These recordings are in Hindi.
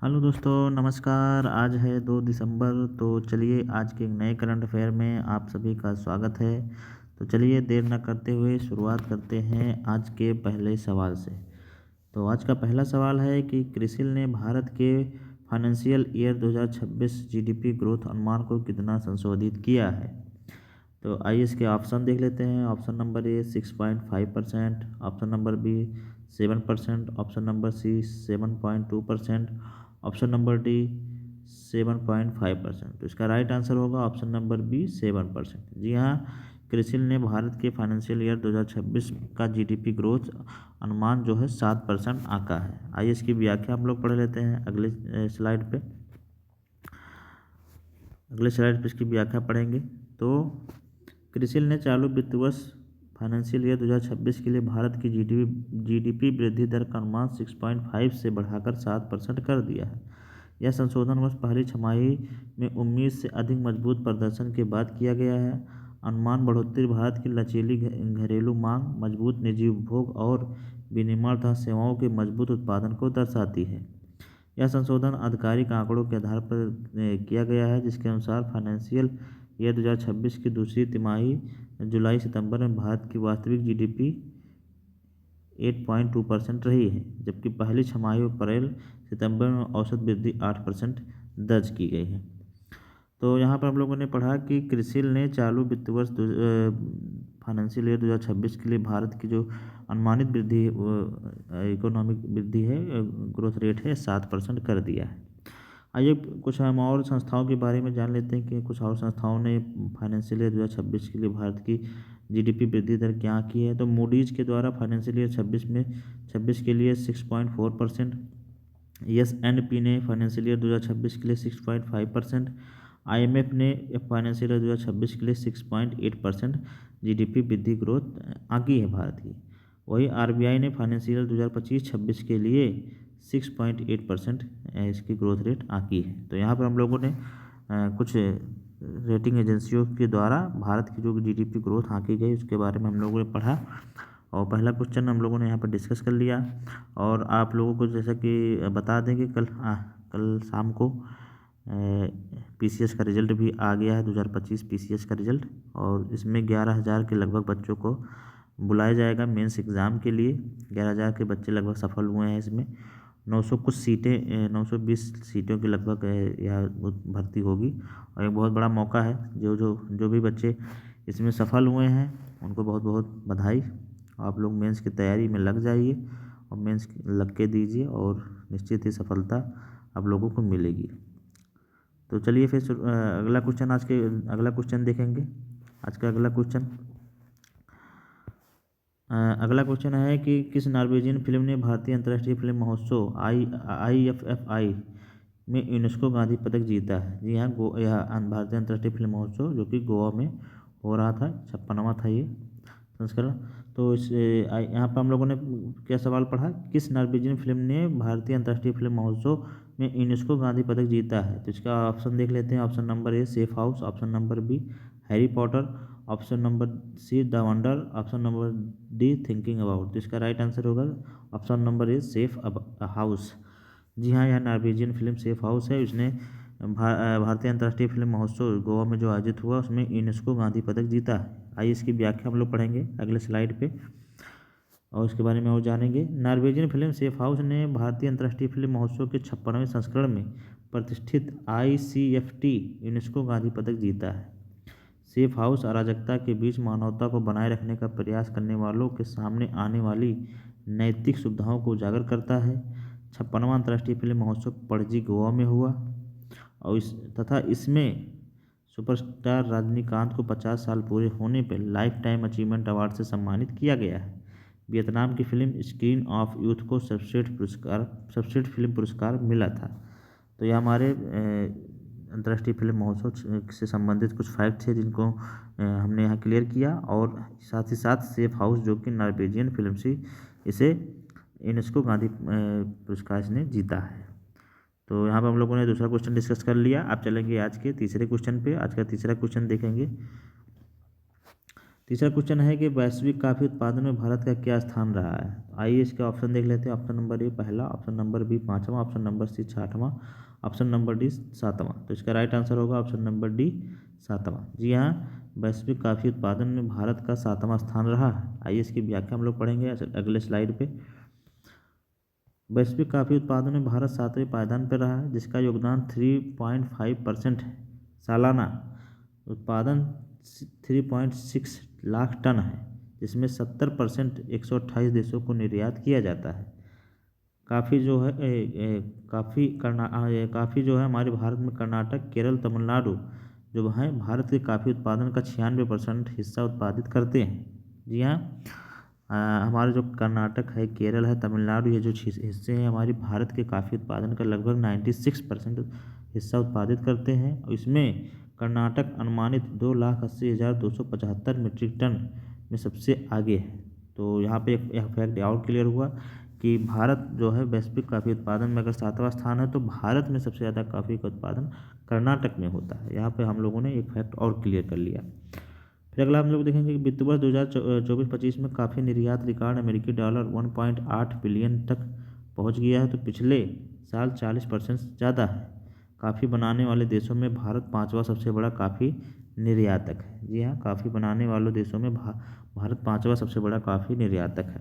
हेलो दोस्तों, नमस्कार। आज है 2 दिसंबर। तो चलिए आज के एक नए करंट अफेयर में आप सभी का स्वागत है। तो चलिए देर न करते हुए शुरुआत करते हैं आज के पहले सवाल से। तो आज का पहला सवाल है कि क्रिसिल ने भारत के फाइनेंशियल ईयर 2026 जीडीपी ग्रोथ अनुमान को कितना संशोधित किया है। तो आइए इसके ऑप्शन देख लेते हैं। Option number A 6.5%, option number B 7%, option number C 7.2%, option number D 7.5%। तो इसका राइट आंसर होगा ऑप्शन नंबर बी 7%। जी हाँ, क्रिसिल ने भारत के फाइनेंशियल ईयर 2026 का जीडीपी ग्रोथ अनुमान जो है 7% आंका है। आइए इसकी व्याख्या हम लोग पढ़ लेते हैं अगले स्लाइड पे इसकी व्याख्या पढ़ेंगे। तो क्रिसिल ने चालू वित्त वर्ष फाइनेंशियल ईयर 2026 के लिए भारत की जीडीपी वृद्धि दर का अनुमान 6.5 से बढ़ाकर 7% कर दिया है। यह संशोधन वर्ष पहली छमाही में उम्मीद से अधिक मजबूत प्रदर्शन के बाद किया गया है। अनुमान बढ़ोतरी भारत की लचीली घरेलू मांग, मजबूत निजी उपभोग और विनिर्माण तथा सेवाओं के मजबूत उत्पादन को दर्शाती है। यह संशोधन आधिकारिक आंकड़ों के आधार पर किया गया है, जिसके अनुसार फाइनेंशियल ईयर 2026 की दूसरी तिमाही जुलाई सितंबर में भारत की वास्तविक जीडीपी 8.2% रही है, जबकि पहली छमाही अप्रैल सितंबर में औसत वृद्धि 8% दर्ज की गई है। तो यहाँ पर हम लोगों ने पढ़ा कि क्रिसिल ने चालू वित्त वर्ष फाइनेंशियल ईयर 2026 के लिए भारत की जो अनुमानित वृद्धि इकोनॉमिक वृद्धि है, ग्रोथ रेट है, 7% कर दिया है। आइए कुछ हम और संस्थाओं के बारे में जान लेते हैं कि कुछ और संस्थाओं ने फाइनेंशियल ईयर 2026 के लिए भारत की जीडीपी वृद्धि दर क्या की है। तो मूडीज़ के द्वारा फाइनेंशियल ईयर 26 के लिए 6.4%, एस&पी ने फाइनेंशियल ईयर 2026 के लिए 6.5%, आईएमएफ ने फाइनेंशियल ईयर 2026 के लिए 6.8% जीडीपी वृद्धि ग्रोथ आंकी है भारत की। वही आरबीआई ने फाइनेंशियल ईयर 2025-26 के लिए 6.8% इसकी ग्रोथ रेट आंकी है। तो यहाँ पर हम लोगों ने कुछ रेटिंग एजेंसियों के द्वारा भारत की जो जीडीपी ग्रोथ आंकी गई उसके बारे में हम लोगों ने पढ़ा और पहला क्वेश्चन हम लोगों ने यहाँ पर डिस्कस कर लिया। और आप लोगों को जैसा कि बता दें कि कल शाम को पीसीएस का रिज़ल्ट भी आ गया है, 2025 पीसीएस का रिज़ल्ट। और इसमें 11,000 के लगभग बच्चों को बुलाया जाएगा मेंस एग्ज़ाम के लिए। 11,000 के बच्चे लगभग सफल हुए हैं इसमें। 900 कुछ सीटें 920 सीटों के लगभग यह भर्ती होगी और एक बहुत बड़ा मौका है। जो भी बच्चे इसमें सफल हुए हैं उनको बहुत बहुत बधाई। आप लोग मेंस की तैयारी में लग जाइए और मेंस लग के दीजिए और निश्चित ही सफलता आप लोगों को मिलेगी। तो चलिए फिर अगला क्वेश्चन देखेंगे। आज का अगला क्वेश्चन है कि किस नॉर्वेजियन फिल्म ने भारतीय अंतर्राष्ट्रीय फिल्म महोत्सव IFFI में यूनेस्को गांधी पदक जीता है। जी हाँ, यह भारतीय अंतर्राष्ट्रीय फिल्म महोत्सव जो कि गोवा में हो रहा था, 56वां था ये संस्करण। तो इस यहाँ पर हम लोगों ने क्या सवाल पढ़ा, किस नॉर्वेजियन फिल्म ने भारतीय अंतर्राष्ट्रीय फिल्म महोत्सव में यूनेस्को गांधी पदक जीता है। तो इसका ऑप्शन देख लेते हैं। Option number A safe house, option number B Harry Potter, option number C the wonder, option number D thinking about. तो इसका राइट आंसर होगा option number A safe house. जी हाँ, यह नॉर्वेजियन फिल्म सेफ हाउस है। इसने भारतीय अंतर्राष्ट्रीय फिल्म महोत्सव गोवा में जो आयोजित हुआ उसमें यूनेस्को गांधी पदक जीता है। आइए इसकी व्याख्या हम लोग पढ़ेंगे अगले स्लाइड पे और उसके बारे में और जानेंगे। नॉर्वेजियन फिल्म सेफ हाउस ने भारतीय अंतर्राष्ट्रीय फिल्म महोत्सव के 56वें संस्करण में प्रतिष्ठित ICFT यूनेस्को गांधी पदक जीता है। सेफ हाउस अराजकता के बीच मानवता को बनाए रखने का प्रयास करने वालों के सामने आने वाली नैतिक सुविधाओं को उजागर करता है। 56वां अंतर्राष्ट्रीय फिल्म महोत्सव पणजी गोवा में हुआ और इसमें सुपरस्टार रजनीकांत को 50 साल पूरे होने पर लाइफ टाइम अचीवमेंट अवार्ड से सम्मानित किया गया है। वियतनाम की फिल्म स्क्रीन ऑफ यूथ को सर्वश्रेष्ठ फिल्म पुरस्कार मिला था। तो यह हमारे अंतर्राष्ट्रीय फिल्म महोत्सव से संबंधित कुछ फैक्ट्स हैं जिनको हमने यहाँ क्लियर किया। और साथ ही साथ सेफ हाउस जो कि नॉर्वेजियन फिल्म से इसे यूनेस्को गांधी पुरस्कार इसने जीता है। तो यहाँ पर हम लोगों ने दूसरा क्वेश्चन डिस्कस कर लिया। अब चलेंगे आज के तीसरे क्वेश्चन पे। आज का तीसरा क्वेश्चन देखेंगे। तीसरा क्वेश्चन है कि वैश्विक कॉफ़ी उत्पादन में भारत का क्या स्थान रहा है। आइए इसके ऑप्शन देख लेते हैं। ऑप्शन नंबर ए पहला, ऑप्शन नंबर बी पाँचवा, ऑप्शन नंबर सी छठवां, ऑप्शन नंबर डी सातवां। तो इसका राइट आंसर होगा ऑप्शन नंबर डी सातवां। जी हाँ, वैश्विक कॉफ़ी उत्पादन में भारत का सातवां स्थान रहा है। आइए इसकी व्याख्या हम लोग पढ़ेंगे अगले स्लाइड पे। वैश्विक कॉफ़ी उत्पादन में भारत सातवें पायदान पर रहा है, जिसका योगदान 3.5% है। सालाना उत्पादन 3.6 लाख टन है, जिसमें 70% 128 देशों को निर्यात किया जाता है। काफ़ी जो है काफ़ी जो है हमारे भारत में कर्नाटक, केरल, तमिलनाडु जो है भारत के काफ़ी उत्पादन का 96% हिस्सा उत्पादित करते हैं। जी हाँ, हमारे जो कर्नाटक है, केरल है, तमिलनाडु, ये जो हिस्से हैं हमारी भारत के काफ़ी उत्पादन का लगभग 96% हिस्सा उत्पादित करते हैं। और इसमें कर्नाटक अनुमानित 2,80,275 मीट्रिक टन में सबसे आगे है। तो यहाँ पे एक फैक्ट और क्लियर हुआ कि भारत जो है वैश्विक कॉफ़ी उत्पादन में अगर सातवां स्थान है, तो भारत में सबसे ज़्यादा कॉफ़ी का उत्पादन कर्नाटक में होता है। यहाँ पे हम लोगों ने एक फैक्ट और क्लियर कर लिया। फिर अगला हम लोग देखेंगे कि वित्त वर्ष 2024-25 में काफ़ी निर्यात रिकॉर्ड अमेरिकी डॉलर 1.8 बिलियन तक पहुंच गया है। तो पिछले साल 40% ज़्यादा है। काफ़ी बनाने वाले देशों में भारत पाँचवा सबसे बड़ा काफ़ी निर्यातक है। जी हाँ, काफ़ी बनाने वाले देशों में भारत पाँचवा सबसे बड़ा काफ़ी निर्यातक है।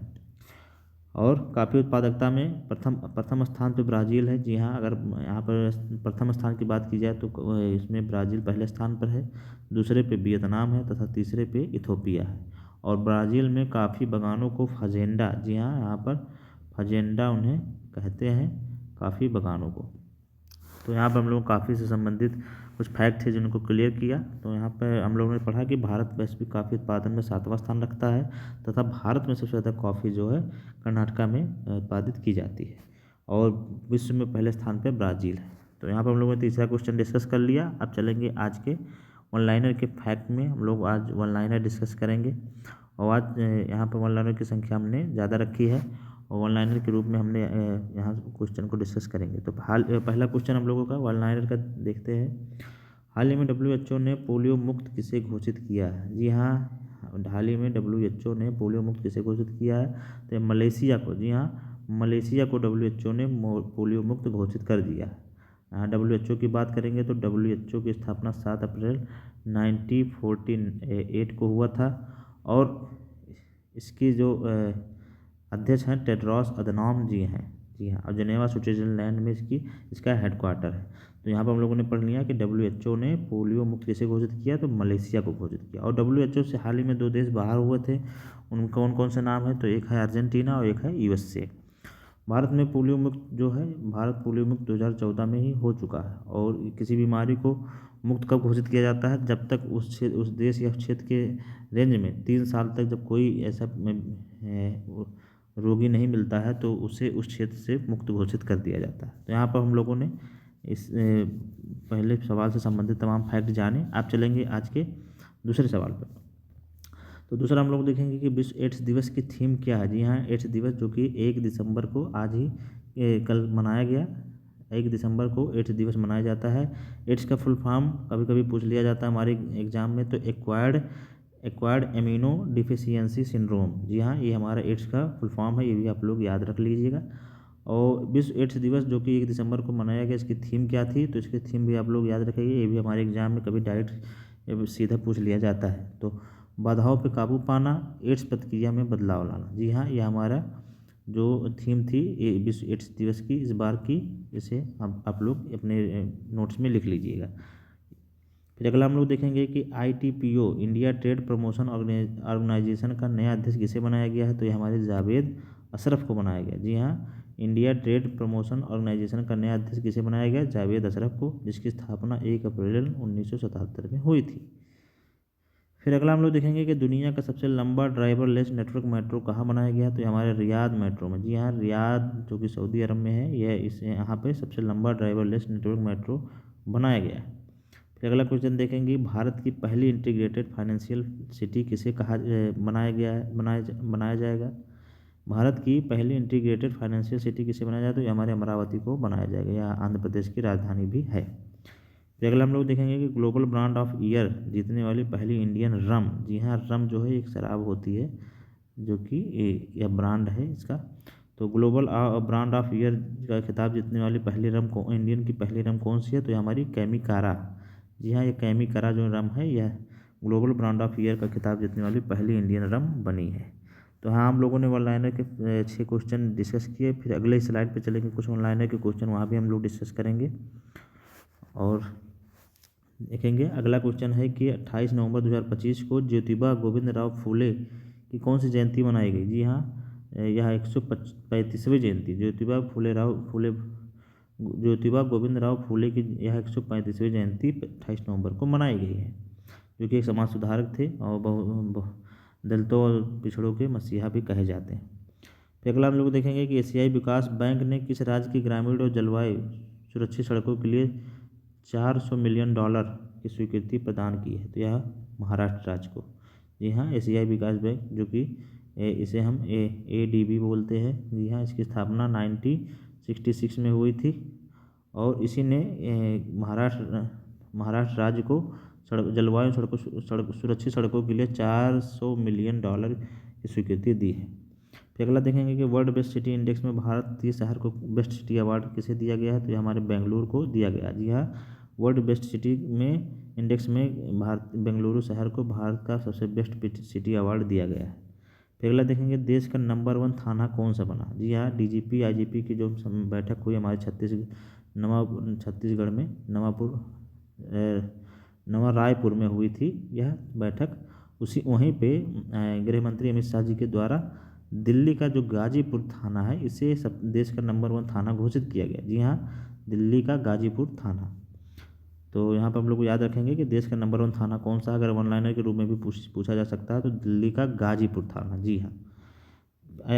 और काफ़ी उत्पादकता में प्रथम स्थान पे ब्राज़ील है। जी हाँ, अगर यहाँ पर प्रथम स्थान की बात की जाए तो इसमें ब्राज़ील पहले स्थान पर है, दूसरे पे वियतनाम है तथा तीसरे पे इथोपिया है। और ब्राज़ील में काफ़ी बागानों को फजेंडा, जी हाँ, यहाँ पर फजेंडा उन्हें कहते हैं, काफ़ी बागानों को। तो यहाँ पर हम लोग काफ़ी से संबंधित कुछ फैक्ट थे जिनको क्लियर किया। तो यहाँ पर हम लोगों ने पढ़ा कि भारत वैश्विक कॉफ़ी उत्पादन में सातवां स्थान रखता है तथा भारत में सबसे ज़्यादा कॉफ़ी जो है कर्नाटका में उत्पादित की जाती है और विश्व में पहले स्थान पर ब्राज़ील है। तो यहाँ पर हम लोगों ने तीसरा क्वेश्चन डिस्कस कर लिया। अब चलेंगे आज के वन लाइनर के फैक्ट में। हम लोग आज वन लाइनर डिस्कस करेंगे और आज यहाँ पर वन लाइनर की संख्या हमने ज़्यादा रखी है और वन लाइनर के रूप में हमने यहाँ क्वेश्चन को डिस्कस करेंगे। तो पहला क्वेश्चन हम लोगों का वन लाइनर का देखते हैं। हाल ही में WHO ने पोलियो मुक्त किसे घोषित किया है। जी हाँ, हाल ही में WHO ने पोलियो मुक्त किसे घोषित किया है, तो मलेशिया को। जी हाँ, मलेशिया को WHO ने पोलियो मुक्त घोषित कर दिया है। यहाँ WHO की बात करेंगे तो WHO की स्थापना 7 अप्रैल 1948 को हुआ था और इसकी जो अध्यक्ष हैं टेड्रोस अधनॉम जी हैं। जी हाँ, और जेनेवा स्विट्जरलैंड में इसका हेडक्वार्टर है। तो यहाँ पर हम लोगों ने पढ़ लिया कि WHO ने पोलियो मुक्त किसे घोषित किया, तो मलेशिया को घोषित किया। और WHO से हाल ही में 2 देश बाहर हुए थे, उन कौन कौन से नाम है, तो एक है अर्जेंटीना और एक है USA। भारत में पोलियो मुक्त जो है, भारत पोलियो मुक्त 2014 में ही हो चुका है। और किसी बीमारी को मुक्त कब घोषित किया जाता है, जब तक उस देश या क्षेत्र के रेंज में 3 साल तक जब कोई ऐसा रोगी नहीं मिलता है तो उसे उस क्षेत्र से मुक्त घोषित कर दिया जाता है। तो यहाँ पर हम लोगों ने इस पहले सवाल से संबंधित तमाम फैक्ट जाने। आप चलेंगे आज के दूसरे सवाल पर। तो दूसरा हम लोग देखेंगे कि विश्व एड्स दिवस की थीम क्या है। जी हाँ, एड्स दिवस जो कि 1 दिसंबर को आज ही कल मनाया गया। 1 दिसंबर को एड्स दिवस मनाया जाता है। एड्स का फुल फॉर्म कभी कभी पूछ लिया जाता है हमारे एग्जाम में, तो एक्वायर्ड एमिनो डिफिशियंसी सिंड्रोम। जी हाँ, ये हमारा एड्स का फुल फॉर्म है, ये भी आप लोग याद रख लीजिएगा। और विश्व एड्स दिवस जो कि 1 दिसंबर को मनाया गया, इसकी थीम क्या थी, तो इसकी थीम भी आप लोग याद रखेंगे। ये भी हमारे एग्जाम में कभी डायरेक्ट सीधा पूछ लिया जाता है। तो बाधाओं पर काबू पाना, एड्स प्रतिक्रिया में बदलाव लाना। जी हाँ, यह हमारा जो थीम थी ये विश्व एड्स दिवस की इस बार की, इसे आप लोग अपने नोट्स में लिख लीजिएगा। फिर अगला हम लोग देखेंगे कि ITPO India trade promotion organisation का नया अध्यक्ष किसे बनाया गया है, तो ये हमारे जावेद अशरफ को बनाया गया। जी हाँ, इंडिया ट्रेड प्रमोशन ऑर्गेनाइजेशन का नया अध्यक्ष किसे बनाया गया, जावेद अशरफ को, जिसकी स्थापना 1 अप्रैल 1977 में हुई थी। फिर अगला हम लोग देखेंगे कि दुनिया का सबसे लंबा ड्राइवरलेस नेटवर्क मेट्रो कहाँ बनाया गया, तो ये हमारे रियाद मेट्रो में। जी हाँ, रियाद जो कि सऊदी अरब में है, यह इस यहाँ पे सबसे लंबा ड्राइवरलेस नेटवर्क मेट्रो बनाया गया है। फिर अगला क्वेश्चन देखेंगे, भारत की पहली इंटीग्रेटेड फाइनेंशियल सिटी किसे बनाया जाएगा। भारत की पहली इंटीग्रेटेड फाइनेंशियल सिटी किसे बनाया जाए, तो ये हमारे अमरावती को बनाया जाएगा। यह आंध्र प्रदेश की राजधानी भी है। फिर अगला हम लोग देखेंगे कि ग्लोबल ब्रांड ऑफ ईयर जीतने वाली पहली इंडियन रम। जी हाँ, रम जो है एक शराब होती है जो कि यह ब्रांड है इसका। तो ग्लोबल ब्रांड ऑफ ईयर का खिताब जीतने वाली पहली रम इंडियन की पहली रम कौन सी है? तो ये हमारी कैमिकारा। जी हाँ, ये कैमिकारा जो रम है यह ग्लोबल ब्रांड ऑफ ईयर का खिताब जीतने वाली पहली इंडियन रम बनी है। तो हाँ, हम लोगों ने वन लाइनर के 6 क्वेश्चन डिस्कस किए। फिर अगले स्लाइड पे चलेंगे, कुछ वन लाइनर के क्वेश्चन वहाँ भी हम लोग डिस्कस करेंगे। और देखेंगे अगला क्वेश्चन है कि 28 नवंबर 2025 को ज्योतिबा गोविंद राव फूले की कौन सी जयंती मनाई गई? जी हाँ, यह 135वीं जयंती ज्योतिबा गोविंद राव फूले की यह 135वीं जयंती 28 नवंबर को मनाई गई है, जो कि एक समाज सुधारक थे और दलितों और पिछड़ों के मसीहा भी कहे जाते हैं। फिर अगला हम लोग देखेंगे कि एशियाई विकास बैंक ने किस राज्य की ग्रामीण और जलवायु सुरक्षित सड़कों के लिए $400 मिलियन की स्वीकृति प्रदान की है? तो यह महाराष्ट्र राज्य को। जी हाँ, एशियाई विकास बैंक जो कि इसे हम ADB बोलते हैं। जी हाँ, इसकी स्थापना 1966 में हुई थी और इसी ने महाराष्ट्र राज्य को जलवायु सुरक्षित सड़कों के लिए $400 मिलियन की स्वीकृति दी है। फिर अगला देखेंगे कि वर्ल्ड बेस्ट सिटी इंडेक्स में भारतीय शहर को बेस्ट सिटी अवार्ड किसे दिया गया है? तो ये हमारे बेंगलुरु को दिया गया। जी हाँ, वर्ल्ड बेस्ट सिटी में इंडेक्स में बेंगलुरु शहर को भारत का सबसे बेस्ट सिटी अवार्ड दिया गया है। फिर अगला देखेंगे देश का नंबर 1 थाना कौन सा बना? जी हाँ, DGP IGP की जो बैठक हुई हमारे छत्तीसगढ़ में नवा रायपुर में हुई थी यह बैठक। वहीं पे गृह मंत्री अमित शाह जी के द्वारा दिल्ली का जो गाजीपुर थाना है इसे देश का नंबर 1 थाना घोषित किया गया। जी हाँ, दिल्ली का गाजीपुर थाना। तो यहाँ पर हम लोग को याद रखेंगे कि देश का नंबर 1 थाना कौन सा, अगर वन लाइनर के रूप में भी पूछा जा सकता है तो दिल्ली का गाजीपुर थाना। जी हाँ,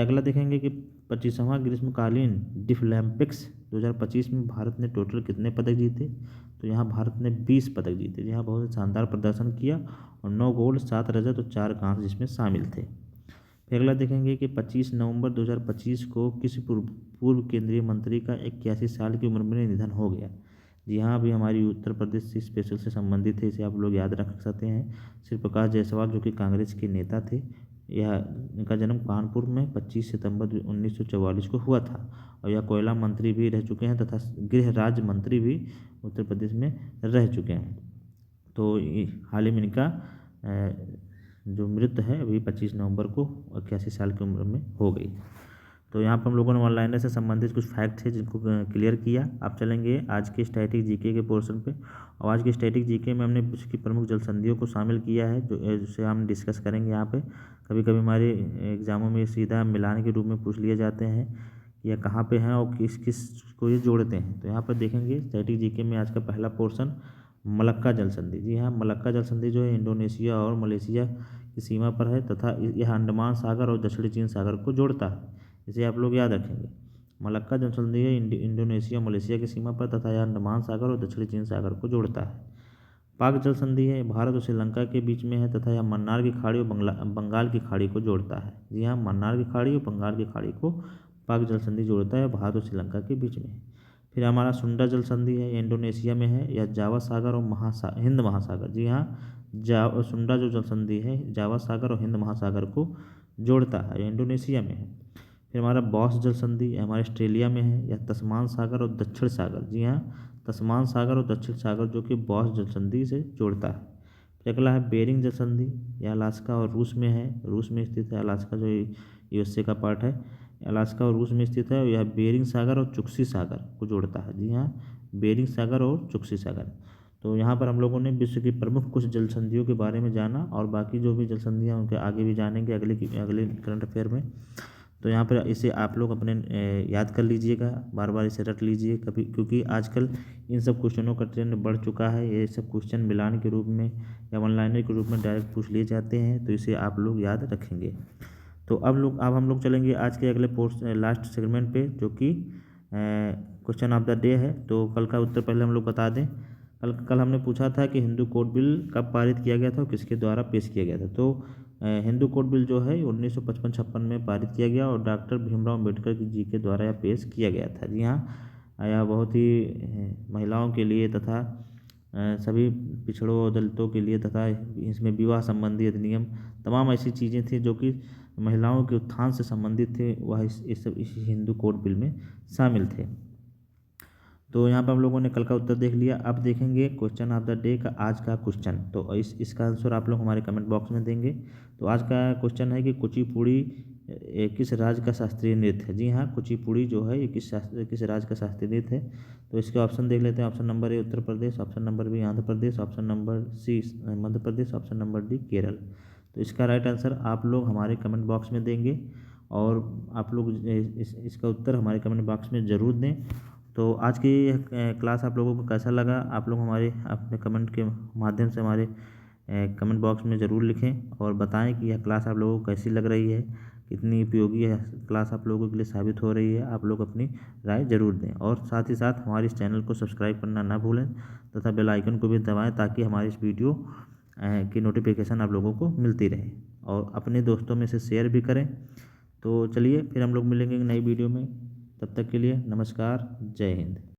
अगला देखेंगे कि 25वां ग्रीष्मकालीन डिफलिम्पिक्स 2025 में भारत ने टोटल कितने पदक जीते? तो यहाँ भारत ने 20 पदक जीते। यहाँ बहुत शानदार प्रदर्शन किया और 9 गोल्ड 7 रजत और 4 कांस्य जिसमें शामिल थे। फिर अगला देखेंगे कि 25 नवंबर 2025 को किसी पूर्व केंद्रीय मंत्री का 81 साल की उम्र में निधन हो गया? जी हाँ, अभी हमारी उत्तर प्रदेश से स्पेशल से संबंधित है, इसे आप लोग याद रख सकते हैं। श्री प्रकाश जायसवाल जो कि कांग्रेस के नेता थे, इनका जन्म कानपुर में 25 सितंबर 1944 को हुआ था और यह कोयला मंत्री भी रह चुके हैं तथा गृह राज्य मंत्री भी उत्तर प्रदेश में रह चुके हैं। तो हाल ही में इनका जो मृत्यु है अभी 25 नवंबर को 81 साल की उम्र में हो गई। तो यहाँ पर हम लोगों ने वन लाइनर से संबंधित कुछ फैक्ट है जिनको क्लियर किया। आप चलेंगे आज के स्टैटिक जीके के पोर्शन पे और आज के स्टैटिक जीके में हमने विश्व की प्रमुख जल संधियों को शामिल किया है जिसे हम डिस्कस करेंगे यहाँ पे। कभी कभी हमारे एग्जामों में सीधा मिलान के रूप में पूछ लिए जाते हैं कि यह कहाँ पे हैं और किस किस को ये जोड़ते हैं। तो यहाँ पर देखेंगे स्टैटिक जीके में आज का पहला पोर्शन मलक्का जल संधि। जी हाँ, मलक्का जल संधि जो है इंडोनेशिया और मलेशिया की सीमा पर है तथा यह अंडमान सागर और दक्षिणी चीन सागर को जोड़ता है। इसे आप लोग याद रखेंगे। मलक्का जल संधि है इंडोनेशिया मलेशिया की सीमा पर तथा यह अंडमान सागर और दक्षिणी चीन सागर को जोड़ता है। पाक जल संधि है भारत और श्रीलंका के बीच में है तथा यह मन्नार की खाड़ी और बंगाल की खाड़ी को जोड़ता है। जी हाँ, मन्नार की खाड़ी और बंगाल की खाड़ी को पाक जल संधि जोड़ता है भारत और श्रीलंका के बीच में। फिर हमारा सुंडा जल संधि है इंडोनेशिया में है, यह जावा सागर और हिंद महासागर। जी हाँ, सुंडा जो जल संधि है जावा सागर और हिंद महासागर को जोड़ता है, यह इंडोनेशिया में है। फिर हमारा बॉस जल संधि हमारे ऑस्ट्रेलिया में है, यह तस्मान सागर और दक्षिण सागर। जी हाँ, तस्मान सागर और दक्षिण सागर जो कि बॉस जल संधि से जोड़ता है। फिर अगला है बेरिंग जल संधि, यह अलास्का और रूस में है, रूस में स्थित है। अलास्का जो USA का पार्ट है, अलास्का और रूस में स्थित है। यह बेरिंग सागर और चुक्सी सागर को जोड़ता है। जी हाँ, बेरिंग सागर और चुक्सी सागर। तो यहाँ पर हम लोगों ने विश्व की प्रमुख कुछ जल संधियों के बारे में जाना और बाकी जो भी जल संधियाँ उनके आगे भी जानेंगे अगले करंट अफेयर में। तो यहाँ पर इसे आप लोग अपने याद कर लीजिएगा, बार बार इसे रट लीजिए कभी, क्योंकि आजकल इन सब क्वेश्चनों का ट्रेंड बढ़ चुका है। ये सब क्वेश्चन मिलान के रूप में या वन लाइनर के रूप में डायरेक्ट पूछ लिए जाते हैं, तो इसे आप लोग याद रखेंगे। तो अब हम लोग चलेंगे आज के अगले लास्ट सेगमेंट पे जो कि क्वेश्चन ऑफ द डे है। तो कल का उत्तर पहले हम लोग बता दें। कल हमने पूछा था कि हिंदू कोड बिल कब पारित किया गया था और किसके द्वारा पेश किया गया था। तो हिंदू कोड बिल जो है 1955-56 में पारित किया गया और डॉक्टर भीमराव अम्बेडकर जी के द्वारा यह पेश किया गया था। जी हाँ, यह बहुत ही महिलाओं के लिए तथा सभी पिछड़ों और दलितों के लिए तथा इसमें विवाह संबंधी अधिनियम, तमाम ऐसी चीज़ें थी जो कि महिलाओं के उत्थान से संबंधित थे, वह इस हिंदू कोड बिल में शामिल थे। तो यहाँ पर हम लोगों ने कल का उत्तर देख लिया। अब देखेंगे क्वेश्चन ऑफ द डे का आज का क्वेश्चन। तो इसका आंसर आप लोग हमारे कमेंट बॉक्स में देंगे। तो आज का क्वेश्चन है कि कुचिपुड़ी किस राज्य का शास्त्रीय नृत्य है। जी हाँ, कुचिपुड़ी जो है ये किस राज्य का शास्त्रीय नृत्य है। तो इसके ऑप्शन देख लेते हैं। Option number A Uttar Pradesh, option number B Andhra Pradesh, option number C Madhya Pradesh, option number D Kerala. तो इसका राइट आंसर आप लोग हमारे कमेंट बॉक्स में देंगे और आप लोग इसका उत्तर हमारे कमेंट बॉक्स में ज़रूर दें। तो आज की क्लास आप लोगों को कैसा लगा, आप लोग हमारे अपने कमेंट के माध्यम से हमारे कमेंट बॉक्स में ज़रूर लिखें और बताएं कि यह क्लास आप लोगों को कैसी लग रही है, कितनी उपयोगी है क्लास आप लोगों के लिए साबित हो रही है। आप लोग अपनी राय ज़रूर दें और साथ ही साथ हमारे इस चैनल को सब्सक्राइब करना ना भूलें तथा बेल आइकन को भी दबाएं ताकि हमारी इस वीडियो की नोटिफिकेशन आप लोगों को मिलती रहे और अपने दोस्तों में से शेयर भी करें। तो चलिए फिर हम लोग मिलेंगे नई वीडियो में। तब तक के लिए नमस्कार, जय हिंद।